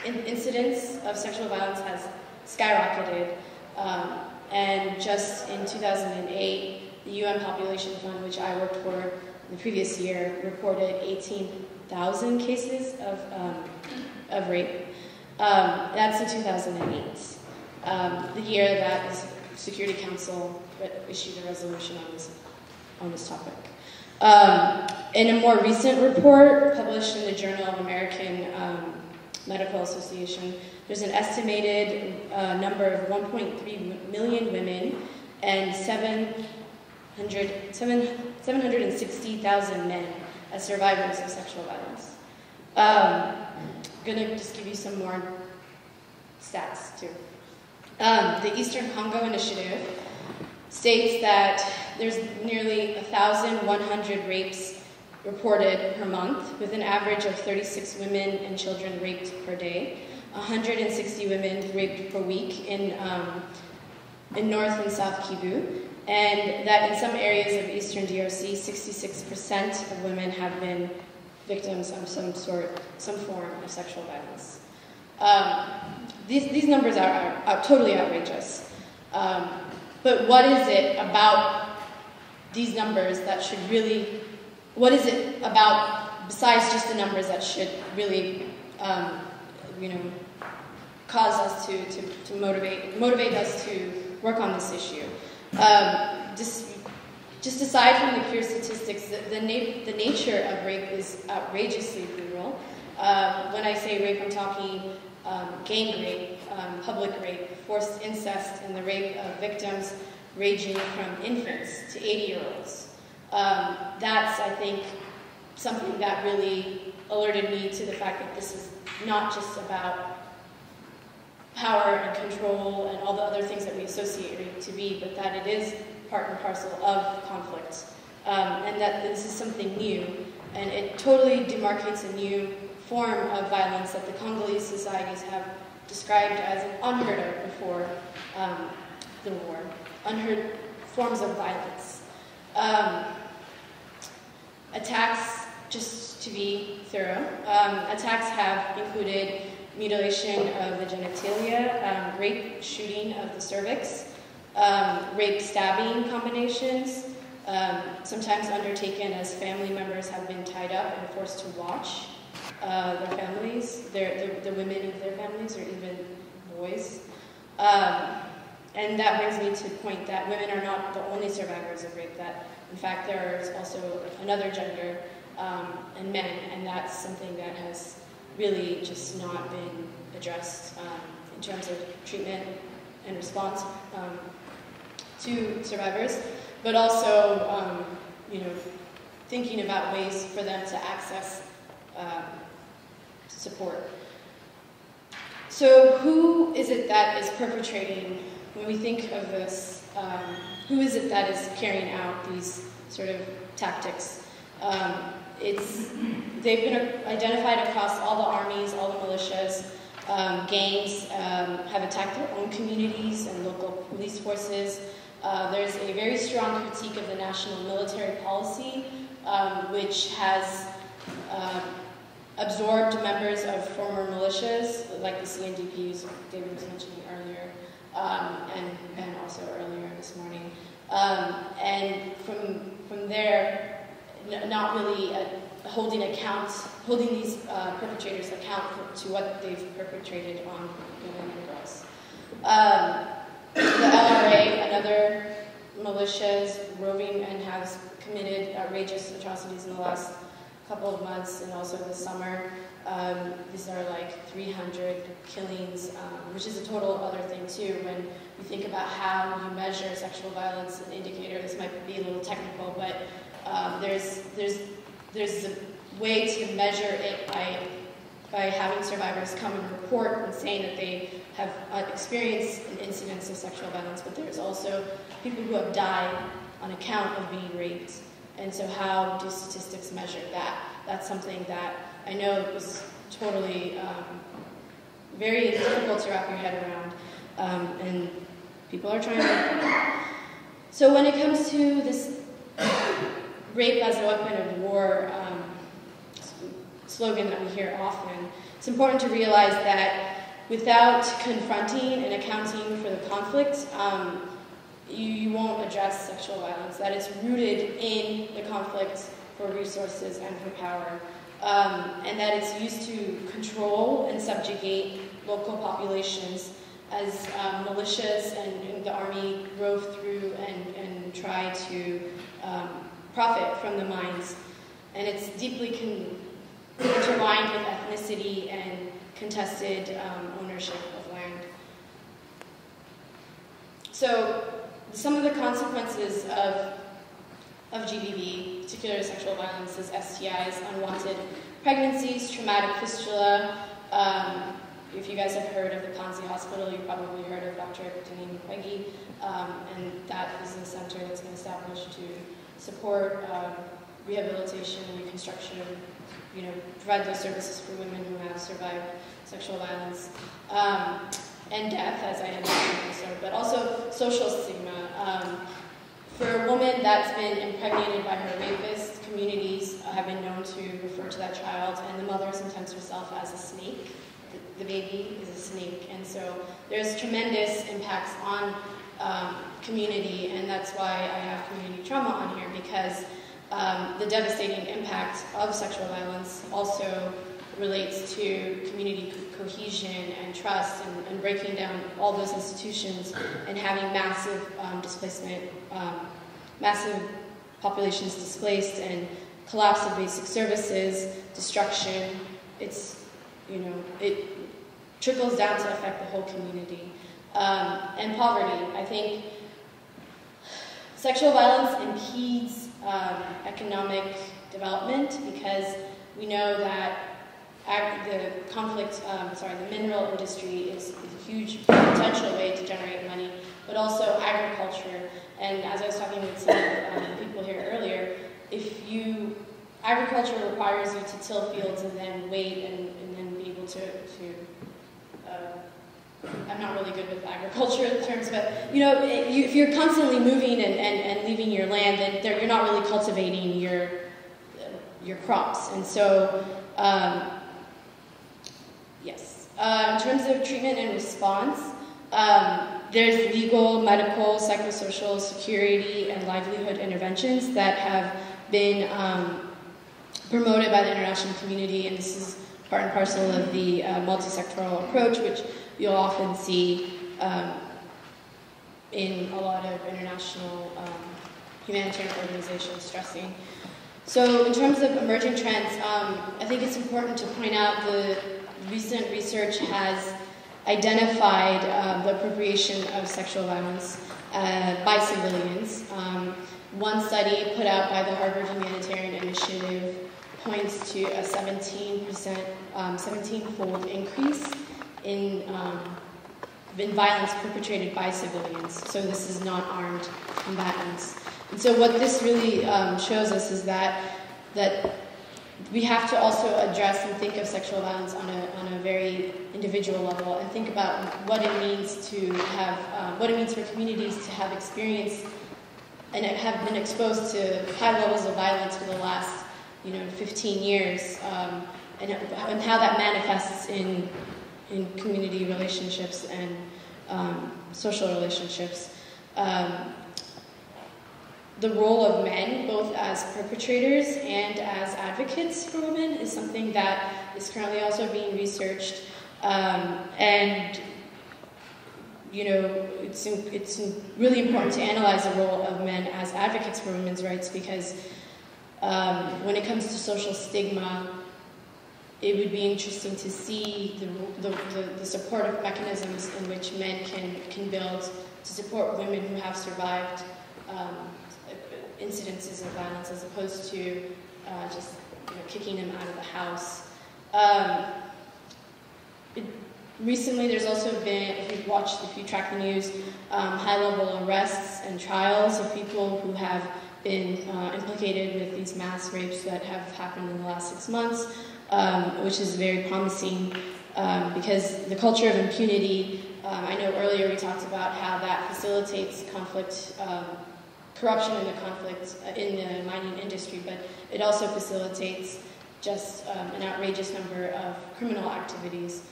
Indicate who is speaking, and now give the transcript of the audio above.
Speaker 1: incidence of sexual violence has skyrocketed, and just in 2008, the UN Population Fund, which I worked for in the previous year, reported 18,000 cases of rape. That's in 2008, the year that the Security Council issued a resolution on this topic. In a more recent report published in the Journal of American Medical Association, there's an estimated number of 1.3 million women and 760,000 men as survivors of sexual violence. I'm going to just give you some more stats, too. The Eastern Congo Initiative states that there's nearly 1,100 rapes reported per month, with an average of 36 women and children raped per day, 160 women raped per week in North and South Kivu, and that in some areas of Eastern DRC, 66% of women have been victims of some form of sexual violence. These numbers are totally outrageous. But what is it about these numbers that should really, what is it about, besides just the numbers, that should really, cause us to motivate us to work on this issue? Just aside from the pure statistics, the nature of rape is outrageously brutal. When I say rape, I'm talking gang rape, public rape, forced incest, and the rape of victims ranging from infants to 80-year-olds. That's, I think, something that really alerted me to the fact that this is not just about power and control and all the other things that we associate rape to be, but that it is part and parcel of conflict, and that this is something new, and it totally demarcates a new form of violence that the Congolese societies have described as unheard of before the war, unheard forms of violence. Attacks, just to be thorough, attacks have included mutilation of the genitalia, rape, shooting of the cervix, rape stabbing combinations, sometimes undertaken as family members have been tied up and forced to watch their families, the women of their families, or even boys. And that brings me to the point that women are not the only survivors of rape, that in fact there is also another gender and men, and that's something that has really just not been addressed in terms of treatment and response to survivors, but also thinking about ways for them to access support. So who is it that is perpetrating, when we think of this, who is it that is carrying out these sort of tactics? They've been identified across all the armies, all the militias. Gangs have attacked their own communities and local police forces. There's a very strong critique of the national military policy, which has absorbed members of former militias, like the CNDPs David was mentioning earlier, and also earlier this morning. And from there, not really holding these perpetrators account to what they've perpetrated on women and girls. The LRA and other militias roving and has committed outrageous atrocities in the last couple of months and also this summer. These are like 300 killings, which is a total other thing too. When you think about how you measure sexual violence, an indicator, this might be a little technical, but there's a way to measure it by having survivors come and report and saying that they have experienced an incidence of sexual violence, but there's also people who have died on account of being raped. And so how do statistics measure that? That's something that I know was totally very difficult to wrap your head around, and people are trying to. So when it comes to this rape as a weapon of war, slogan that we hear often. It's important to realize that without confronting and accounting for the conflict, you won't address sexual violence. That is rooted in the conflict for resources and for power, and that it's used to control and subjugate local populations as militias and the army rove through and try to profit from the mines. And it's deeply intertwined with ethnicity and contested ownership of land. So some of the consequences of GBV, particularly sexual violence, is STIs, unwanted pregnancies, traumatic fistula. If you guys have heard of the Panzi Hospital, you've probably heard of Dr. Tanini Kwegi, and that is a center that's been established to support rehabilitation and reconstruction, provide those services for women who have survived sexual violence, and death, as I had mentioned also, but also social stigma. For a woman that's been impregnated by her rapist, communities have been known to refer to that child and the mother sometimes herself as a snake. The baby is a snake, and so there's tremendous impacts on community, and that's why I have community trauma on here, because the devastating impact of sexual violence also relates to community cohesion and trust, and breaking down all those institutions and having massive displacement, massive populations displaced, and collapse of basic services, destruction. It trickles down to affect the whole community. And poverty. I think sexual violence impedes economic development, because we know that the mineral industry is a huge potential way to generate money, but also agriculture. And as I was talking with some people here earlier, agriculture requires you to till fields and then wait and then be able to I'm not really good with agriculture terms, but if you're constantly moving and leaving your land, then you're not really cultivating your crops. And so, yes. In terms of treatment and response, there's legal, medical, psychosocial, security, and livelihood interventions that have been promoted by the international community, and this is part and parcel of the multi-sectoral approach, which you'll often see in a lot of international humanitarian organizations stressing. So in terms of emerging trends, I think it's important to point out the recent research has identified the appropriation of sexual violence by civilians. One study put out by the Harvard Humanitarian Initiative points to a 17-fold increase in violence perpetrated by civilians. So this is not armed combatants. And so what this really shows us is that we have to also address and think of sexual violence on a very individual level, and think about what it means to have, what it means for communities to have experienced and have been exposed to high levels of violence for the last 15 years, and how that manifests in community relationships and social relationships. The role of men, both as perpetrators and as advocates for women, is something that is currently also being researched. And it's really important to analyze the role of men as advocates for women's rights, because when it comes to social stigma, it would be interesting to see the supportive mechanisms in which men can build to support women who have survived incidences of violence, as opposed to just kicking them out of the house. Recently, there's also been, if you track the news, high-level arrests and trials of people who have been implicated with these mass rapes that have happened in the last 6 months, which is very promising, because the culture of impunity, I know earlier we talked about how that facilitates conflict, corruption in the conflict in the mining industry, but it also facilitates just an outrageous number of criminal activities